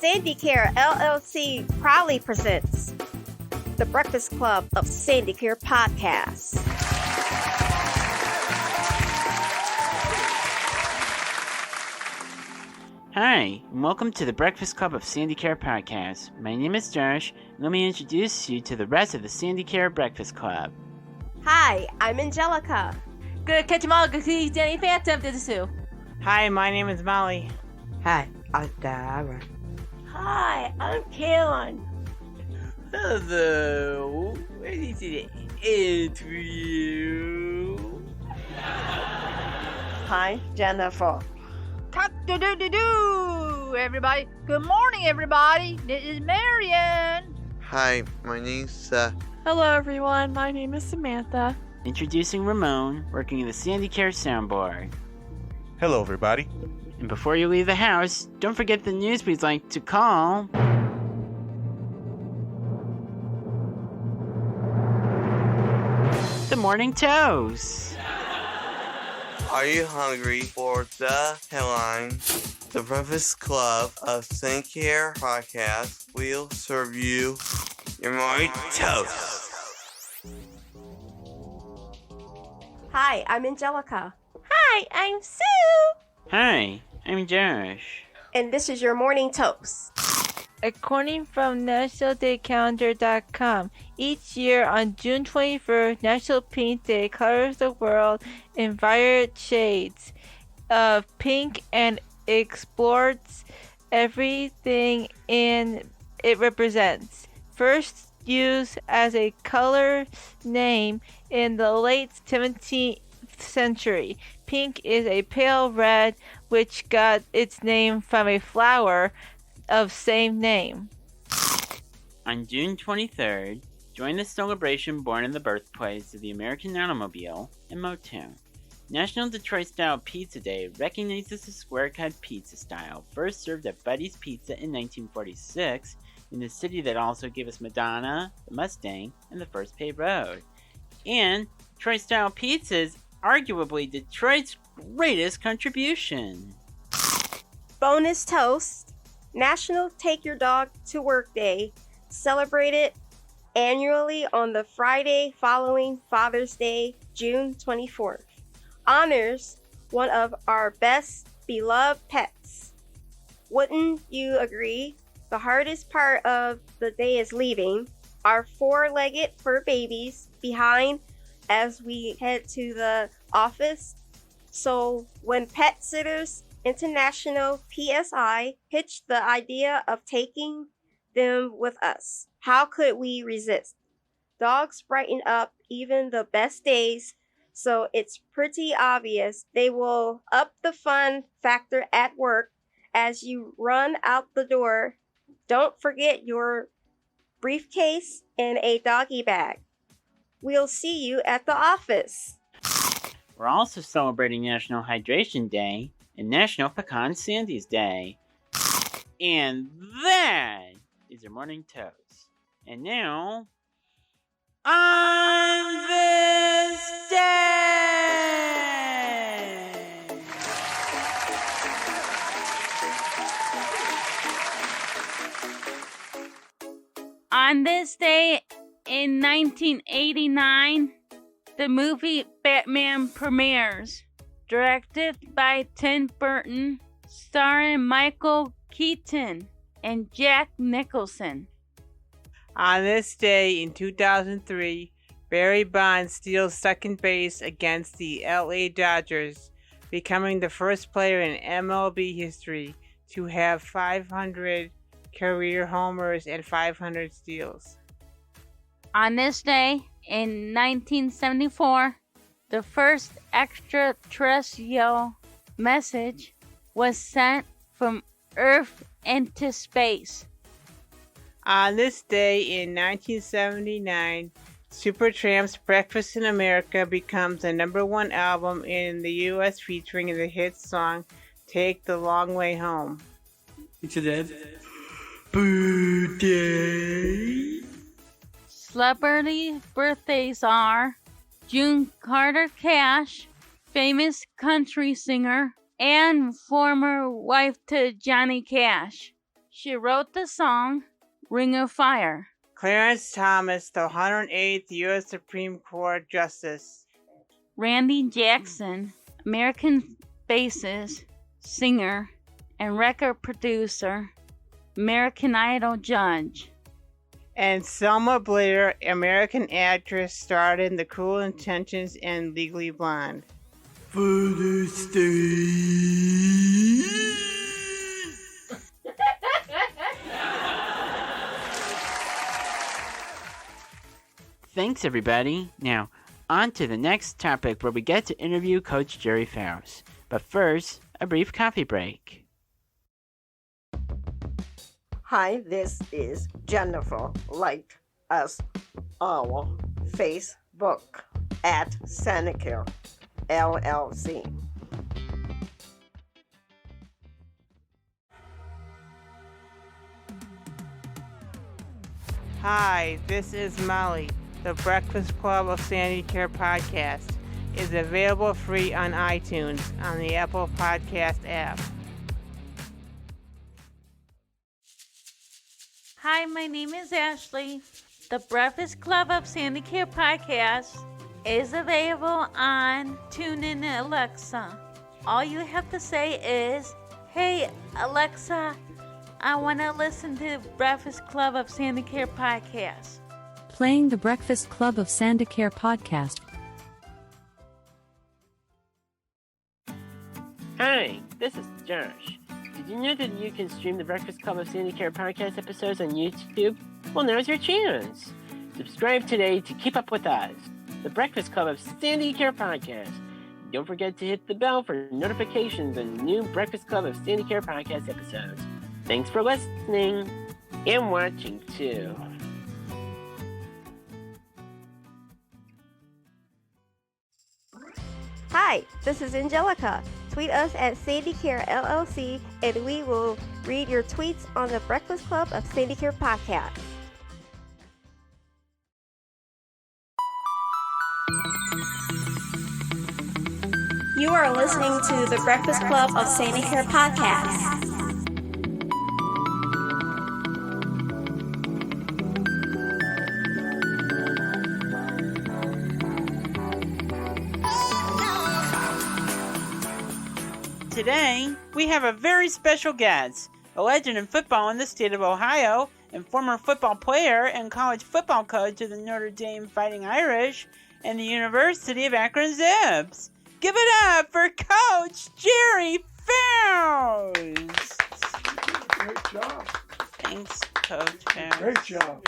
SandiCare LLC proudly presents the Breakfast Club of SandiCare podcast. Hi, and welcome to the Breakfast Club of SandiCare podcast. My name is Josh, and let me introduce you to the rest of the SandiCare Breakfast Club. Hi, I'm Angelica. Good catch 'em all, good see Jenny Phantom, this is Sue. Hi, my name is Molly. Hi, I'm Dara. Hi, I'm Kaylin. Hello, ready to the interview. Hi, Jennifer. Cock-a-doo-doo-doo, everybody. Good morning, everybody. This is Marion. Hi, my name's Seth. Hello everyone, my name is Samantha. Introducing Ramon, working in the SandiCare soundboard. Hello, everybody. And before you leave the house, don't forget the news we'd like to call the Morning Toast. Are you hungry for the headline? The Breakfast Club of SandiCare podcast will serve you your morning toast. Hi, I'm Angelica. Hi, I'm Sue. Hi, I'm Josh. And this is your morning toast. According from nationaldaycalendar.com, each year on June 21st, National Pink Day colors the world in vibrant shades of pink and explores everything it represents. First used as a color name in the late 17th century, pink is a pale red which got its name from a flower of same name. On June 23rd, join the celebration born in the birthplace of the American automobile and Motown. National Detroit-style Pizza Day recognizes the square-cut pizza style, first served at Buddy's Pizza in 1946, in the city that also gave us Madonna, the Mustang, and the first paved road. And Detroit-style pizza is arguably Detroit's greatest contribution. Bonus toast. National Take Your Dog to Work Day, celebrated annually on the Friday following Father's Day, June 24th. Honors one of our best beloved pets. Wouldn't you agree? The hardest part of the day is leaving our four-legged fur babies behind as we head to the office. So when Pet Sitters International PSI pitched the idea of taking them with us, how could we resist? Dogs brighten up even the best days, so it's pretty obvious they will up the fun factor at work as you run out the door. Don't forget your briefcase and a doggy bag. We'll see you at the office. We're also celebrating National Hydration Day and National Pecan Sandies Day. And that is your morning toast. And now, on this day! On this day in 1989, the movie Batman premieres, directed by Tim Burton, starring Michael Keaton and Jack Nicholson. On this day in 2003, Barry Bonds steals second base against the LA Dodgers, becoming the first player in MLB history to have 500 career homers and 500 steals. On this day in 1974, the first extraterrestrial message was sent from Earth into space. On this day in 1979, Supertramp's Breakfast in America becomes the #1 album in the US, featuring the hit song Take the Long Way Home. It's a dead birthday. Celebrity birthdays are June Carter Cash, famous country singer, and former wife to Johnny Cash. She wrote the song Ring of Fire. Clarence Thomas, the 108th U.S. Supreme Court Justice. Randy Jackson, American bassist, singer, and record producer, American Idol judge. And Selma Blair, American actress, starred in The Cruel Intentions and Legally Blonde. Further stay. Thanks, everybody. Now, on to the next topic where we get to interview Coach Gerry Faust. But first, a brief coffee break. Hi, this is Jennifer. Like us our Facebook at SandiCare LLC. Hi, this is Molly. The Breakfast Club of SandiCare podcast is available free on iTunes on the Apple Podcast app. Hi, my name is Ashley. The Breakfast Club of SandiCare podcast is available on TuneIn and Alexa. All you have to say is, "Hey Alexa, I want to listen to Breakfast Club of SandiCare podcast." Playing the Breakfast Club of SandiCare podcast. Hi, this is Josh. Did you know that you can stream the Breakfast Club of SandiCare podcast episodes on YouTube? Well, now's your chance. Subscribe today to keep up with us, the Breakfast Club of SandiCare podcast. Don't forget to hit the bell for notifications on new Breakfast Club of SandiCare podcast episodes. Thanks for listening and watching too. Hi, this is Angelica. Tweet us at SandiCare LLC and we will read your tweets on the Breakfast Club of SandiCare podcast. You are listening to the Breakfast Club of SandiCare podcast. Today, we have a very special guest, a legend in football in the state of Ohio, and former football player and college football coach of the Notre Dame Fighting Irish and the University of Akron Zips. Give it up for Coach Gerry Faust! Great job. Thanks, Coach Faust. Great job.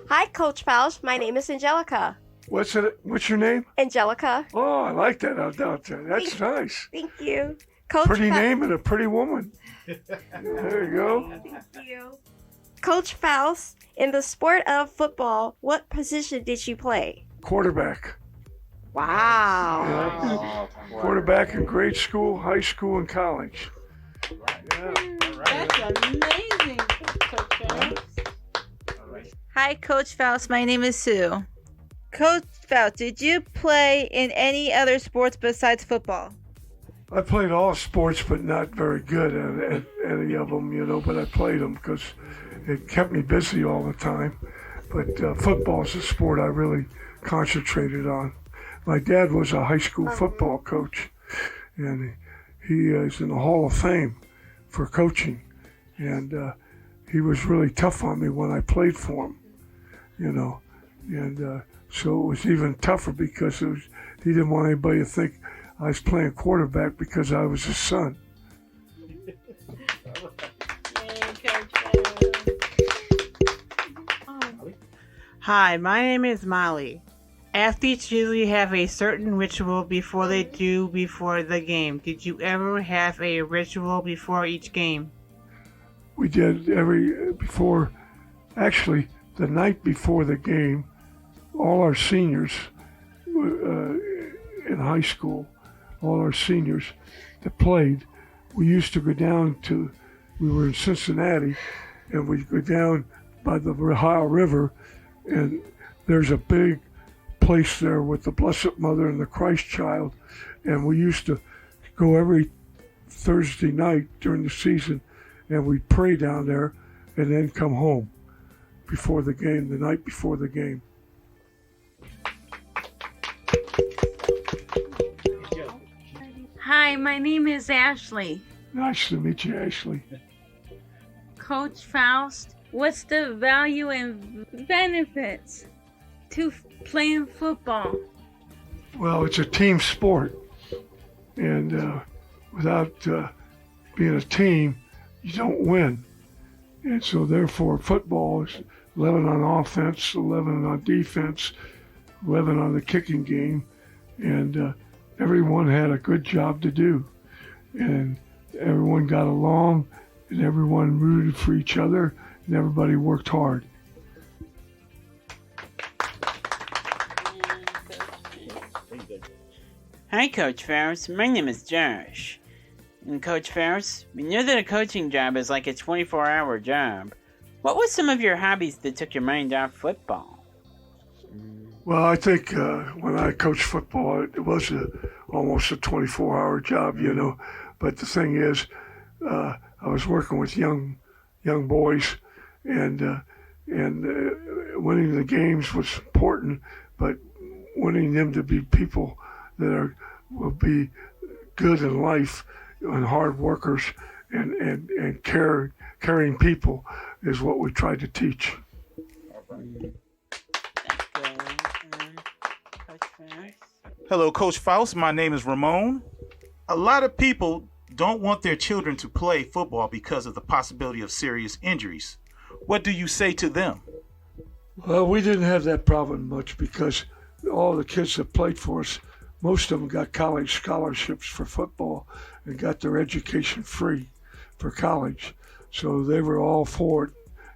Hi, Coach Faust. My name is Angelica. What's your name? Angelica. Oh, I like that out there. That's nice. Thank you. Coach Pretty name and a pretty woman. There you go. Thank you. Coach Faust, in the sport of football, what position did you play? Quarterback. Wow. Yeah. Quarterback in grade school, high school, and college. Yeah. That's amazing, Coach Faust. Hi, Coach Faust. My name is Sue. Coach Faust, did you play in any other sports besides football? I played all sports, but not very good at any of them, but I played them because it kept me busy all the time. But football is a sport I really concentrated on. My dad was a high school football coach, and he is in the Hall of Fame for coaching. And he was really tough on me when I played for him, And so it was even tougher because he didn't want anybody to think I was playing quarterback because I was his son. Hi, my name is Molly. Athletes usually have a certain ritual before the game. Did you ever have a ritual before each game? We did actually the night before the game, all our seniors in high school, all our seniors that played, we used to go down we were in Cincinnati, and we'd go down by the Ohio River, and there's a big place there with the Blessed Mother and the Christ Child, and we used to go every Thursday night during the season and we'd pray down there and then come home before the game, the night before the game. Hi, my name is Ashley. Nice to meet you, Ashley. Coach Faust, what's the value and benefits to playing football? Well, it's a team sport, and without being a team, you don't win. And so therefore football is 11 on offense, 11 on defense, 11 on the kicking game, and everyone had a good job to do. And everyone got along, and everyone rooted for each other, and everybody worked hard. Hi, Coach Faust. My name is Josh. And Coach Faust, we know that a coaching job is like a 24-hour job. What was some of your hobbies that took your mind off football? Well, I think when I coached football, it was almost a 24-hour job, you know. But the thing is, I was working with young boys, and winning the games was important, but wanting them to be people that will be good in life and hard workers and caring people is what we tried to teach. Hello, Coach Faust. My name is Ramon. A lot of people don't want their children to play football because of the possibility of serious injuries. What do you say to them? Well, we didn't have that problem much because all the kids that played for us, most of them got college scholarships for football and got their education free for college. So they were all for it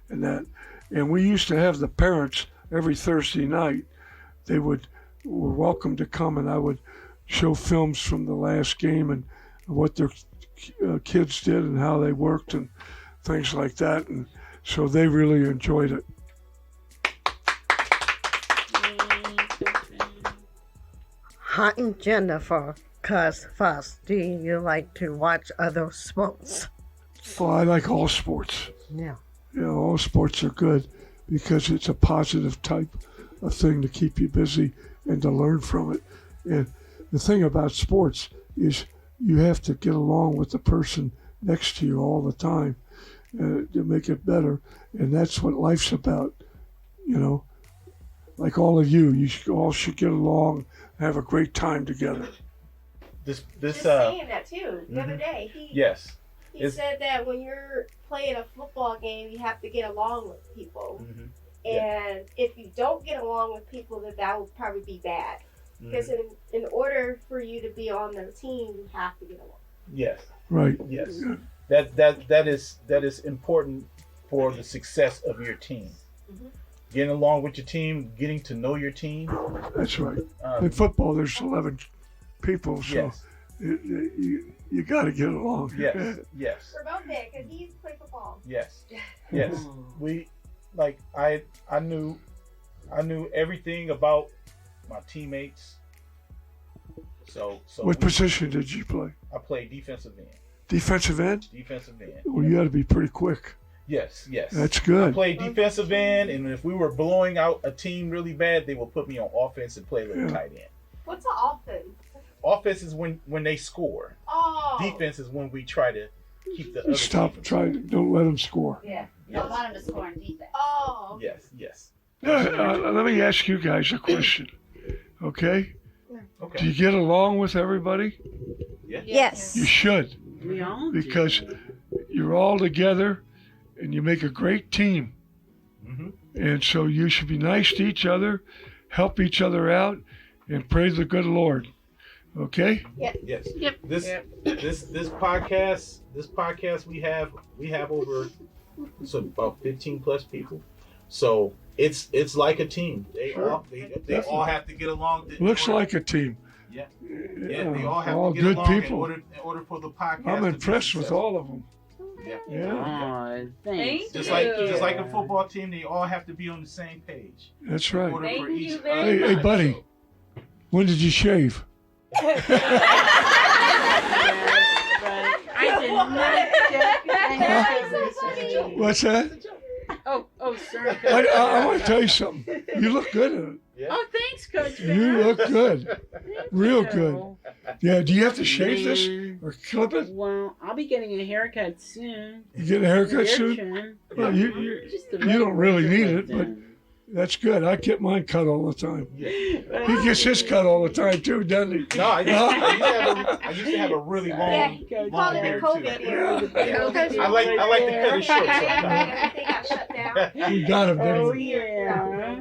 and that. And we used to have the parents every Thursday night. They were welcome to come, and I would show films from the last game and what their kids did and how they worked and things like that. And so they really enjoyed it. Hi, Jennifer. Cuz Faust, do you like to watch other sports? Well, I like all sports. Yeah. You know, all sports are good because it's a positive type of thing to keep you busy and to learn from it. And the thing about sports is you have to get along with the person next to you all the time to make it better. And that's what life's about, you know. Like all of you, all should get along and have a great time together. Just saying that too. The other day, he said that when you're playing a football game, you have to get along with people. Mm-hmm. And if you don't get along with people, that would probably be bad. Because in order for you to be on their team, you have to get along. Yes. Right. Yes. That is important for the success of your team. Mm-hmm. Getting along with your team, getting to know your team. That's right. In football, there's 11 people, so you got to get along. Yes. Yes. For both day, because he used to play football. Yes. Yes. I knew everything about my teammates. So what position did you play? I played defensive end. Defensive end? Defensive end. Well, you got to be pretty quick. Yes. That's good. I played defensive end, and if we were blowing out a team really bad, they would put me on offense and play a little tight end. What's an offense? Offense is when they score. Oh. Defense is when we try to keep the other Don't let them score. Yeah. You don't want him to score in defense. Oh. Yes. Let me ask you guys a question. Okay? Do you get along with everybody? Yes. You should. We all do. Because you're all together and you make a great team. Mm-hmm. And so you should be nice to each other, help each other out, and praise the good Lord. Okay? Yes. Yep. This podcast we have over about 15 plus people. So it's like a team. They all have to get along. Looks like a team. Yeah. They all have all to get good along people. in order for the podcast. I'm impressed with all of them. Yeah. Oh, thanks. Just like a football team, they all have to be on the same page. That's right. Hey, buddy, when did you shave? I did not. What's that? Oh, sorry. I want to tell you something. You look good in it. Yeah. Oh, thanks, Coach. You look good. Real good. Yeah, do you have to shave this or clip it? Well, I'll be getting a haircut soon. You get a haircut soon? Well, you don't really need it, but that's good. I get mine cut all the time. Yeah. He gets his cut all the time, too, doesn't he? No, I used to have a really long hair, too. I like to cut it short sometimes. We got him, didn't we? Yeah.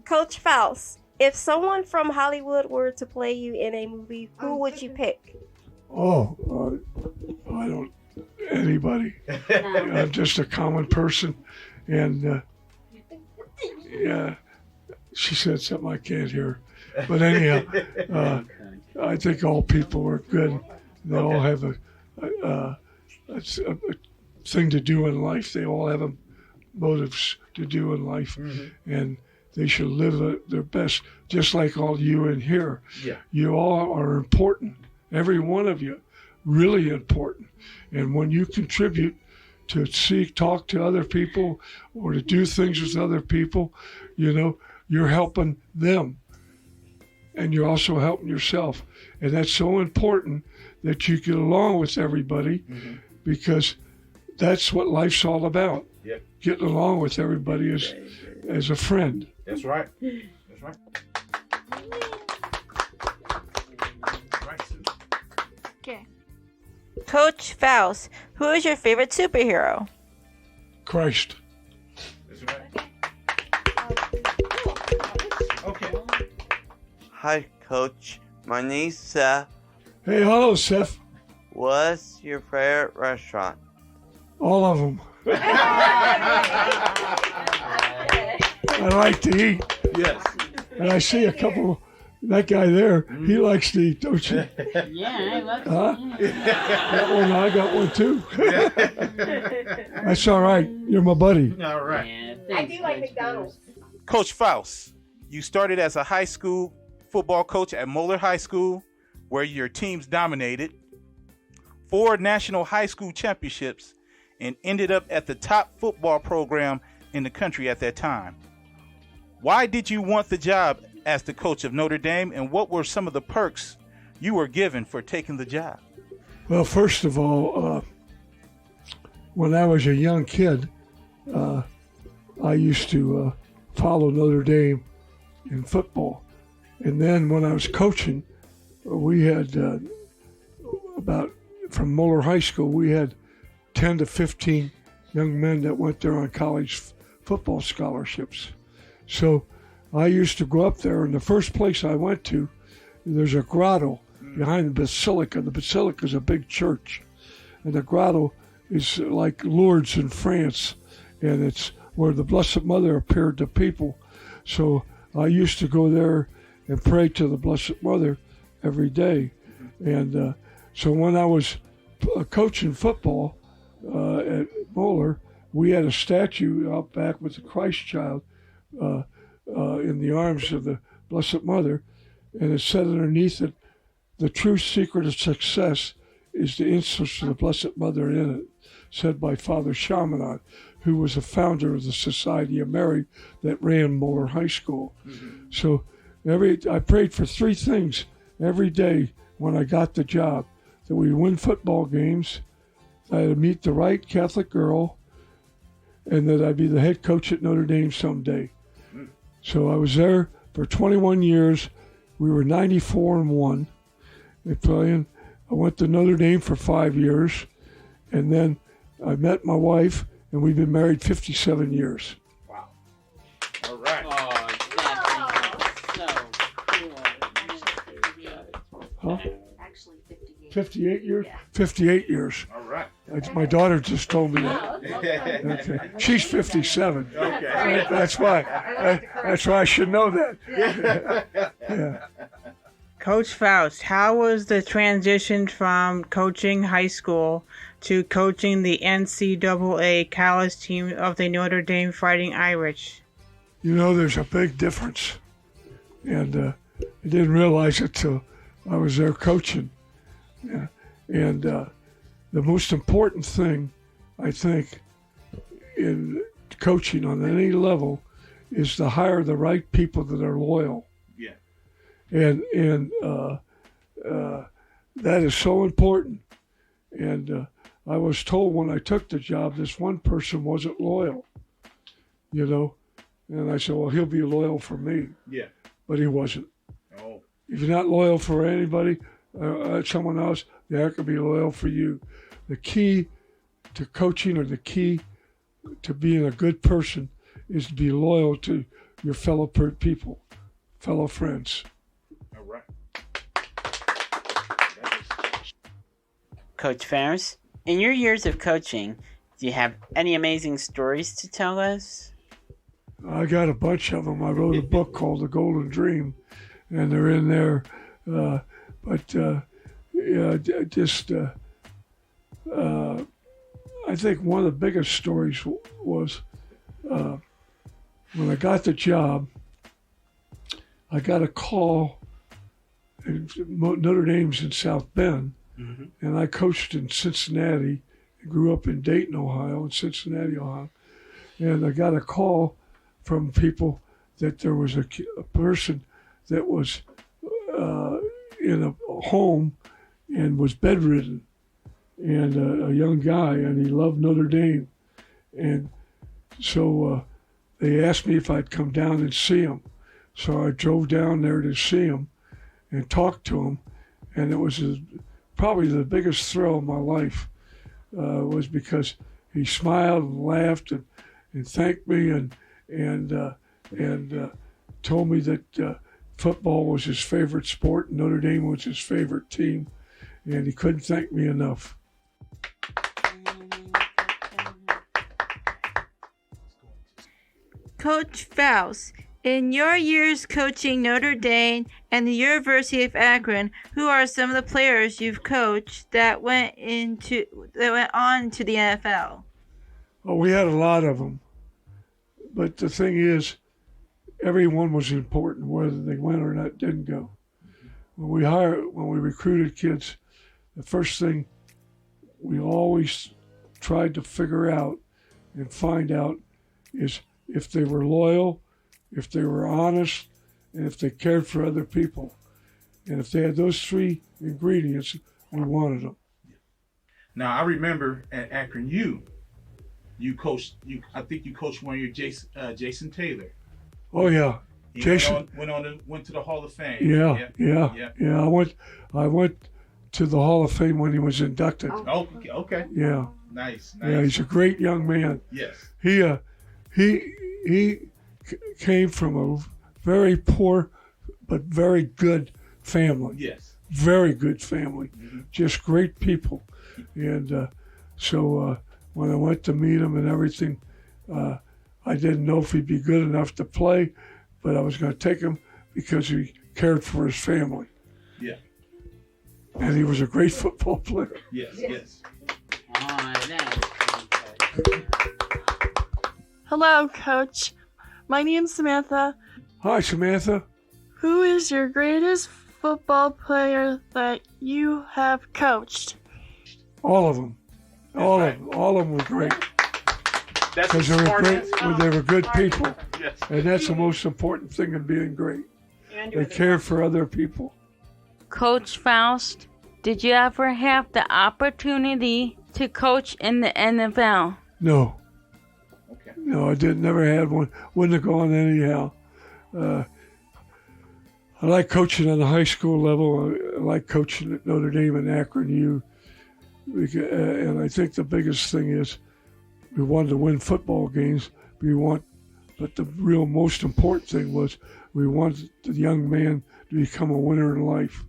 Coach Faust, if someone from Hollywood were to play you in a movie, who would you pick? I don't, anybody. I'm just a common person. And, yeah, she said something I can't hear. But anyhow, I think all people are good. They all have a thing to do in life. They all have motives to do in life. And they should live their best, just like all you in here. Yeah. You all are important, every one of you, really important. And when you contribute to talk to other people or to do things with other people, you're helping them. And you're also helping yourself. And that's so important that you get along with everybody because that's what life's all about. Yep. Getting along with everybody as a friend. That's right. That's right. Okay. Coach Faust, who is your favorite superhero? Christ. That's right. Okay. Hi, Coach. My name's Seth. Hey, hello, Seth. What's your favorite restaurant? All of them. I like to eat. Yes. And I see a couple, that guy there, he likes to eat, don't you? Yeah, I love to eat. That one, I got one too. That's all right. You're my buddy. All right. Yeah, I do like McDonald's. Coach Faust, you started as a high school football coach at Moeller High School, where your teams dominated 4 national high school championships and ended up at the top football program in the country at that time. Why did you want the job as the coach of Notre Dame, and what were some of the perks you were given for taking the job? Well, first of all, when I was a young kid, I used to follow Notre Dame in football. And then when I was coaching, we had from Moeller High School, we had 10 to 15 young men that went there on college football scholarships. So I used to go up there, and the first place I went to, there's a grotto behind the Basilica. The Basilica is a big church, and the grotto is like Lourdes in France, and it's where the Blessed Mother appeared to people. So I used to go there and pray to the Blessed Mother every day. And so when I was coaching football at Moeller, we had a statue out back with the Christ child in the arms of the Blessed Mother, and it said underneath it, "The true secret of success is the instance of the Blessed Mother in it," said by Father Chaminade, who was a founder of the Society of Mary that ran Moeller High School. So I prayed for 3 things every day when I got the job: that we'd win football games, that I'd meet the right Catholic girl, and that I'd be the head coach at Notre Dame someday. So I was there for 21 years. We were 94-1. I went to Notre Dame for 5 years, and then I met my wife, and we've been married 57 years. Wow. All right. Oh, that's so cool. Huh? 58 years? Yeah. 58 years. All right. My daughter just told me that. Okay. She's 57. Okay. That's why I should know that. Yeah. Coach Faust, how was the transition from coaching high school to coaching the NCAA college team of the Notre Dame Fighting Irish? There's a big difference. And I didn't realize it till I was there coaching. Yeah. And the most important thing, I think, in coaching on any level is to hire the right people that are loyal. Yeah. And that is so important. And I was told when I took the job, this one person wasn't loyal, you know. And I said, well, he'll be loyal for me. Yeah. But he wasn't. Oh. If you're not loyal for anybody, someone else, they're not going to be loyal for you. The key to coaching, or the key to being a good person, is to be loyal to your fellow people, fellow friends. All right. Coach Faust, in your years of coaching, do you have any amazing stories to tell us? I got a bunch of them. I wrote a book called The Golden Dream, and they're in there. I think one of the biggest stories was when I got the job, I got a call. Notre Dame's in South Bend, and I coached in Cincinnati. I grew up in Dayton, Ohio, and Cincinnati, Ohio. And I got a call from people that there was a person that was in a home and was bedridden, and a young guy, and he loved Notre Dame. And so they asked me if I'd come down and see him. So I drove down there to see him and talk to him, and it was probably the biggest thrill of my life. Was because he smiled and laughed and thanked me and told me that football was his favorite sport and Notre Dame was his favorite team, and he couldn't thank me enough. Coach Faust, in your years coaching Notre Dame and the University of Akron, who are some of the players you've coached that went on to the NFL? Well, we had a lot of them, but the thing is, everyone was important, whether they went or not didn't go. When we recruited kids, the first thing we always tried to figure out and find out is if they were loyal, if they were honest, and if they cared for other people. And if they had those three ingredients, we wanted them. Now, I remember at Akron you coached. I think you coached one year, Jason Taylor. Oh yeah, He Jason went to the Hall of Fame. Yeah. I went to the Hall of Fame when he was inducted. Oh, okay. Yeah. Nice. Yeah, he's a great young man. Yes. He came from a very poor but very good family. Yes. Very good family. Mm-hmm. Just great people. And so when I went to meet him and everything, I didn't know if he'd be good enough to play, but I was going to take him because he cared for his family. Yeah. And he was a great football player. Yes. Hello, Coach. My name's Samantha. Hi, Samantha. Who is your greatest football player that you have coached? All of them. All of them were great. Because they were great. They were good people. Yes. And that's the most important thing in being great. They cared for other people. Coach Faust, did you ever have the opportunity to coach in the NFL? No. Okay. No, I never had one. Wouldn't have gone anyhow. I like coaching on the high school level. I like coaching at Notre Dame and Akron U. And I think the biggest thing is we wanted to win football games. But the real most important thing was we wanted the young man to become a winner in life,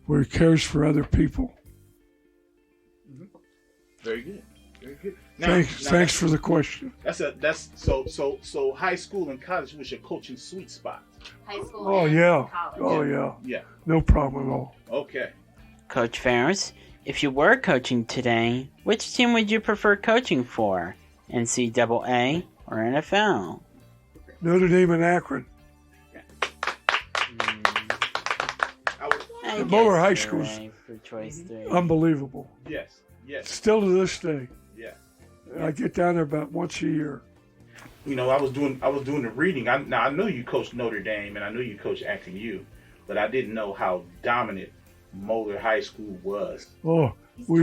where he cares for other people. Mm-hmm. Very good. Very good. Now, Thanks for the question. So high school and college was your coaching sweet spot. High school. Oh and yeah. college. Oh yeah. Yeah. No problem at all. Okay. Coach Faust, if you were coaching today, which team would you prefer coaching for? NCAA or NFL? Notre Dame and Akron. Moeller High School's for choice 3. unbelievable. Yes. Yes. Still to this day. Yeah. I get down there about once a year. You know, I was doing the reading. Now I knew you coached Notre Dame and I knew you coached Akron U, but I didn't know how dominant Moeller High School was. Oh, we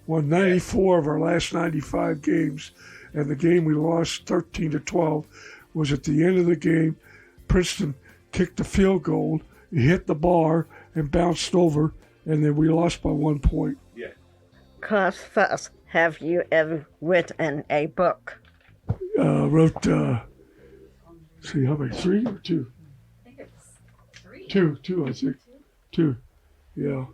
won 94 of our last 95 games, and the game we lost 13-12 was at the end of the game. Princeton kicked the field goal, it hit the bar and bounced over, and then we lost by 1 point. Yeah. Cuz Faust, have you ever written a book? Wrote, see, how many? 3 or 2? I think it was 3. Two, I think. 2. Yeah.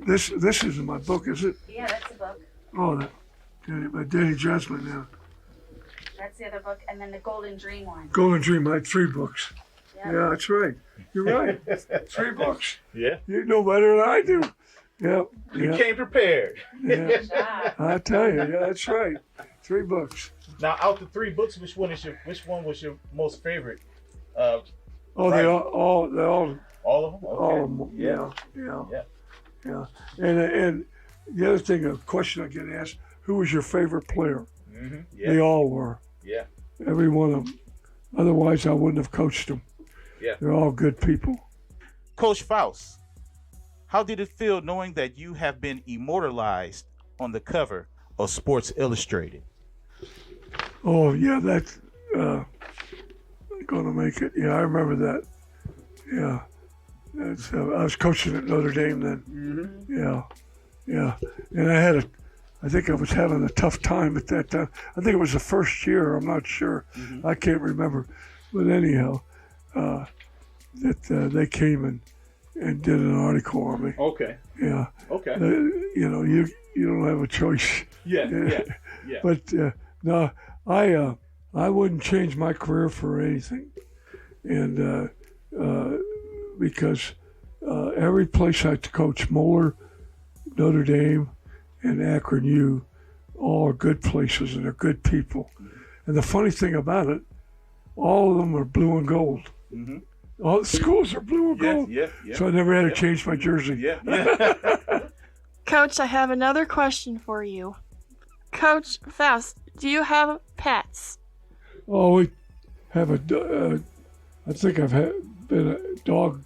This isn't my book, is it? Yeah, that's the book. Oh, my Danny Jasmine now. That's the other book, and then the Golden Dream one. Golden Dream, I had 3 books. Yep. Yeah, that's right. You're right. 3 books. Yeah. You know better than I do. Yeah. You came prepared. Yeah. I tell you, yeah, that's right. 3 books. Now, out the 3 books, which one was your most favorite? Oh, right. they all of them. Okay. All of them. Yeah. And the other thing, a question I get asked: who was your favorite player? Mm-hmm. Yeah. They all were. Yeah. Every one of them. Otherwise, I wouldn't have coached them. Yeah. They're all good people. Coach Faust, how did it feel knowing that you have been immortalized on the cover of Sports Illustrated? Oh, yeah, that's going to make it. Yeah, I remember that. Yeah. That's, I was coaching at Notre Dame then. Mm-hmm. Yeah. And I think I was having a tough time at that time. I think it was the first year. I'm not sure. Mm-hmm. I can't remember. But anyhow, they came and did an article on me. Okay. Yeah. Okay. You don't have a choice. Yeah. But no, I wouldn't change my career for anything, and because every place I coach, Moeller, Notre Dame, and Akron U, all are good places and they're good people. And the funny thing about it, all of them are blue and gold. Mm-hmm. All the schools are blue and gold. Yeah. So I never had to change my jersey. Yeah. Coach, I have another question for you. Coach Faust, do you have pets? Oh, we have I think been a dog.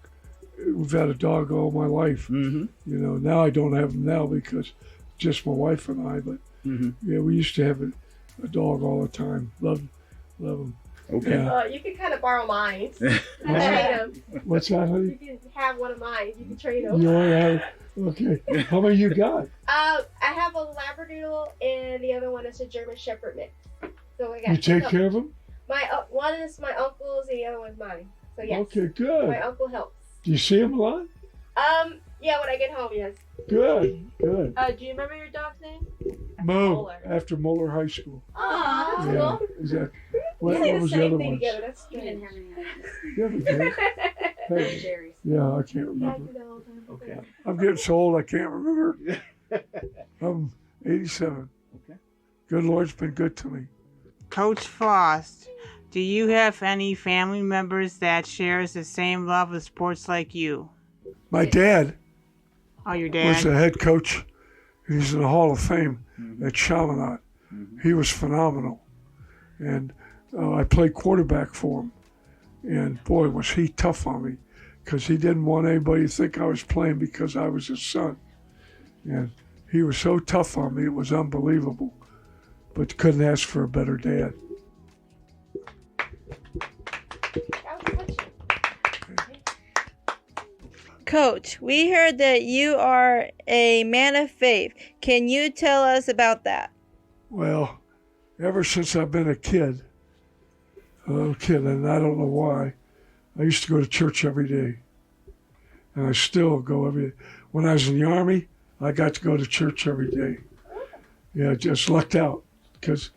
We've had a dog all my life. Mm-hmm. Now I don't have them now because just my wife and I. But yeah, we used to have a dog all the time. Love them. Okay. Yeah. You can kind of borrow mine. Train them. What's that, honey? You can have one of mine. You can train them. You want to have? Okay. How many you got? I have a Labradoodle and the other one is a German Shepherd mix. So I got. You take care of them? One is my uncle's and the other one's mine. So yes. Okay, good. My uncle helps. Do you see him a lot? Yeah, when I get home, yes. Good. Do you remember your dog's name? Mo, after Moeller High School. Oh, that's yeah, cool. Exactly. What We say was the the same other thing one? together. That's You didn't have any. Yeah, we did. Hey, Jerry's. yeah, I can't remember. Okay. I'm getting so old I can't remember. I'm 87. Okay. Good Lord's been good to me. Coach Faust, do you have any family members that shares the same love of sports like you? My dad Oh, your dad? was the head coach. He's in the Hall of Fame at Chaminade. He was phenomenal. And I played quarterback for him. And boy, was he tough on me because he didn't want anybody to think I was playing because I was his son. And he was so tough on me, it was unbelievable. But couldn't ask for a better dad. Coach, we heard that you are a man of faith. Can you tell us about that? Well, ever since I've been a little kid, and I don't know why, I used to go to church every day. And I still go every day. When I was in the Army, I got to go to church every day. Yeah, I just lucked out because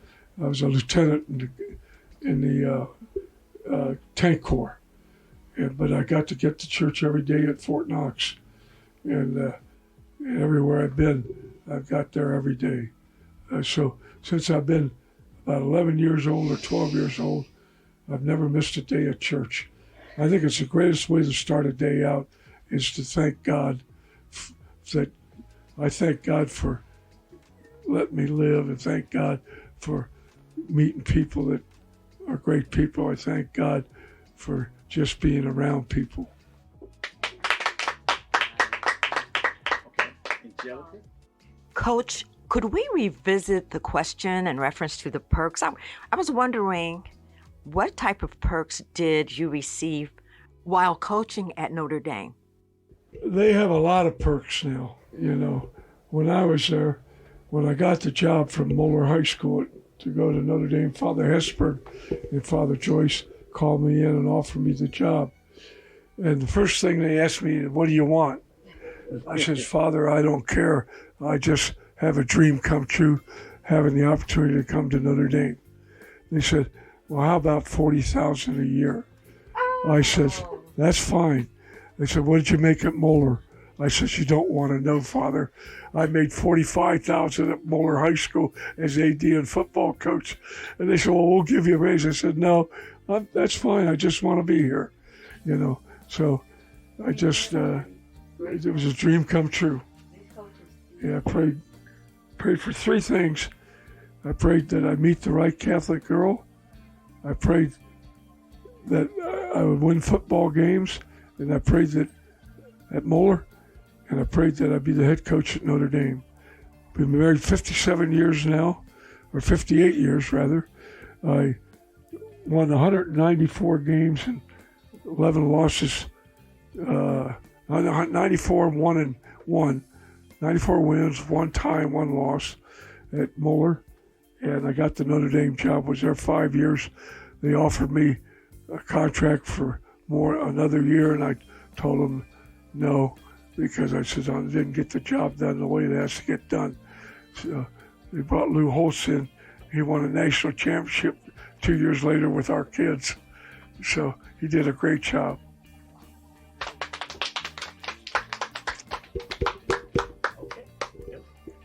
I was a lieutenant in the tank corps. But I got to get to church every day at Fort Knox. And everywhere I've been, I've got there every day. So since I've been about 11 years old or 12 years old, I've never missed a day at church. I think it's the greatest way to start a day out is to thank God that I thank God for letting me live, and thank God for meeting people that are great people. I thank God for just being around people. Coach, could we revisit the question in reference to the perks? I was wondering, what type of perks did you receive while coaching at Notre Dame? They have a lot of perks now. You know, when I was there, when I got the job from Moeller High School to go to Notre Dame, Father Hesburgh and Father Joyce called me in and offered me the job. And the first thing they asked me, what do you want? I says, Father, I don't care. I just have a dream come true, having the opportunity to come to Notre Dame. They said, well, how about $40,000 a year? I says, that's fine. They said, what did you make at Moeller? I said, you don't want to know, Father. I made $45,000 at Moeller High School as AD and football coach. And they said, well, we'll give you a raise. I said, no, that's fine. I just want to be here, you know. So I just, it was a dream come true. Yeah, I prayed for three things. I prayed that I meet the right Catholic girl. I prayed that I would win football games. And I prayed that at Moeller, and I prayed that I'd be the head coach at Notre Dame. Been married 57 years now, or 58 years rather. I won 194 games and 11 losses. 94 1 and 1. 94 wins, 1 tie, 1 loss at Moeller. And I got the Notre Dame job. Was there 5 years. They offered me a contract for another year, and I told them no, because I said I didn't get the job done the way it has to get done. So they brought Lou Holtz in. He won a national championship 2 years later with our kids. So he did a great job.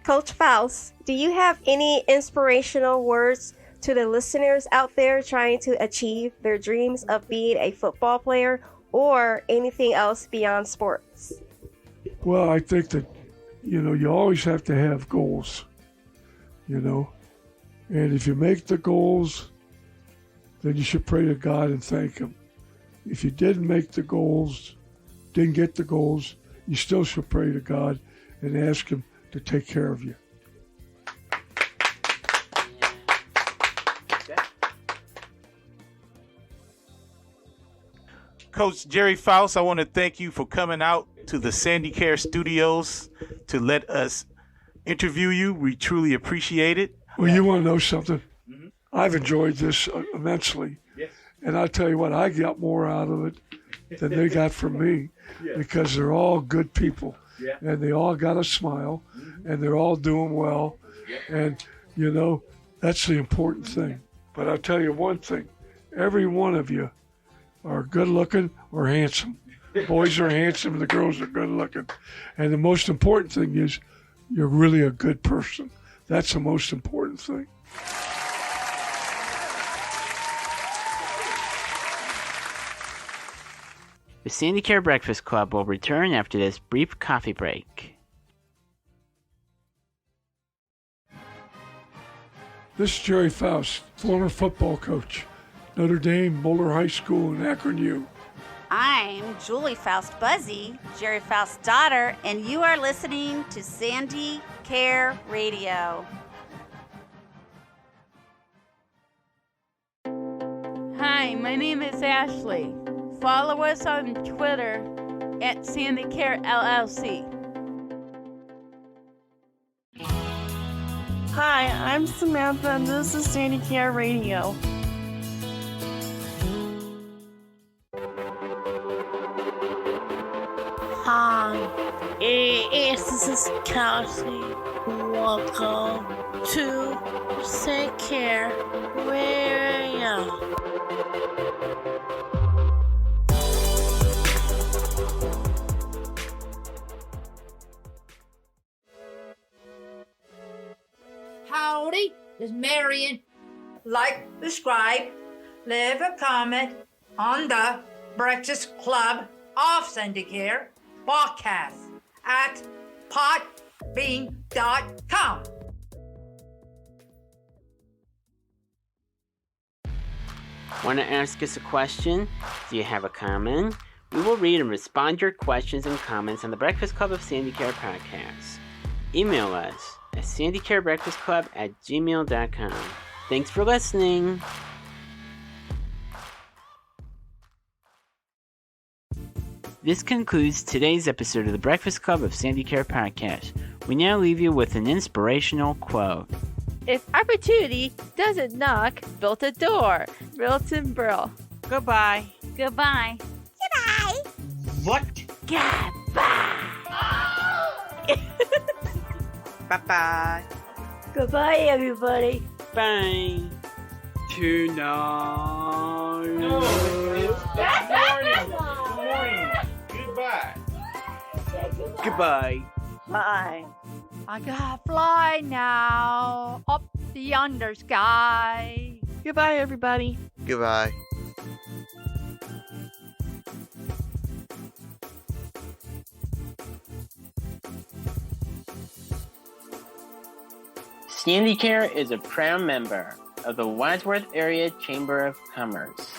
Coach Faust, do you have any inspirational words to the listeners out there trying to achieve their dreams of being a football player or anything else beyond sports? Well, I think that, you always have to have goals, and if you make the goals, then you should pray to God and thank Him. If you didn't make the goals, didn't get the goals, you still should pray to God and ask Him to take care of you. Coach Gerry Faust, I want to thank you for coming out to the SandiCare studios to let us interview you. We truly appreciate it. Well, you want to know something? Mm-hmm. I've enjoyed this immensely. Yes. And I'll tell you what, I got more out of it than they got from me, because they're all good people. Yeah. And they all got a smile, and they're all doing well. And, that's the important thing. But I'll tell you one thing. Every one of you are good looking or handsome. Boys are handsome and the girls are good looking. And the most important thing is you're really a good person. That's the most important thing. The SandiCare Breakfast Club will return after this brief coffee break. This is Gerry Faust, former football coach, Notre Dame, Moeller High School, and Akron U. I'm Julie Faust Buzzy, Gerry Faust's daughter, and you are listening to SandiCare Radio. Hi, my name is Ashley. Follow us on Twitter at SandiCare LLC. Hi, I'm Samantha, and this is SandiCare Radio. Hi, this is Kelsey. Welcome to SandiCare Radio. Howdy, this is Marion. Like, subscribe, leave a comment on the Breakfast Club of SandiCare podcast at bing.com. Want to ask us a question? Do you have a comment? We will read and respond to your questions and comments on the Breakfast Club of SandiCare podcast. Email us at sandicarebreakfastclub@gmail.com. Thanks for listening. This concludes today's episode of the Breakfast Club of SandiCare podcast. We now leave you with an inspirational quote. If opportunity doesn't knock, build a door. Milton Berle. Goodbye. Goodbye. Goodbye. What? Goodbye. Bye-bye. Goodbye, everybody. Bye. Tonight. No, it's good morning. Goodbye. Goodbye. Bye. I gotta fly now up the yonder sky. Goodbye, everybody. Goodbye. SandiCare is a proud member of the Wadsworth Area Chamber of Commerce.